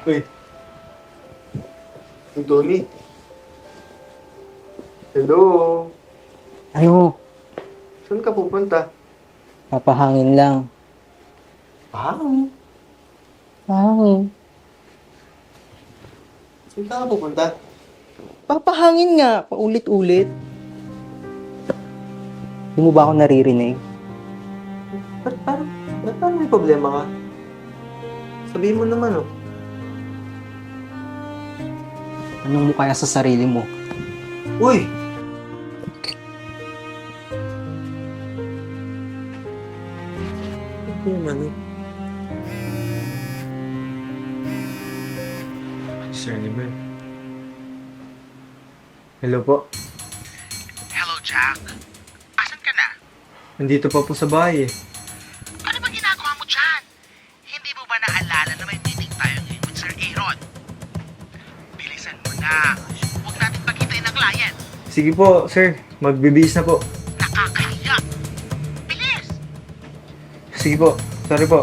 Uy, Tony. Hello. Ano, Saan ka pupunta? papahangin lang. Pahangin. Pahangin. Saan ka pupunta? Papahangin nga, paulit-ulit. Hindi mo ba ako naririnig? Ba't may problema ka? Sabihin mo naman, oh. Anong mo kaya sa sarili mo? Uy! Ano naman, eh? Sir Nivel. Hello po. Hello, Jack. Asan ka na? Nandito pa po sa bahay, eh. Ano ba ginagawa mo dyan? Hindi mo ba naalala na may meeting tayo ngayon with Sir Aaron? Bilisan mo na. Huwag natin paghintayin ng client. Sige po, sir. Magbibihis na po. Nakakahiya. Bilis! Sige po. Sorry po.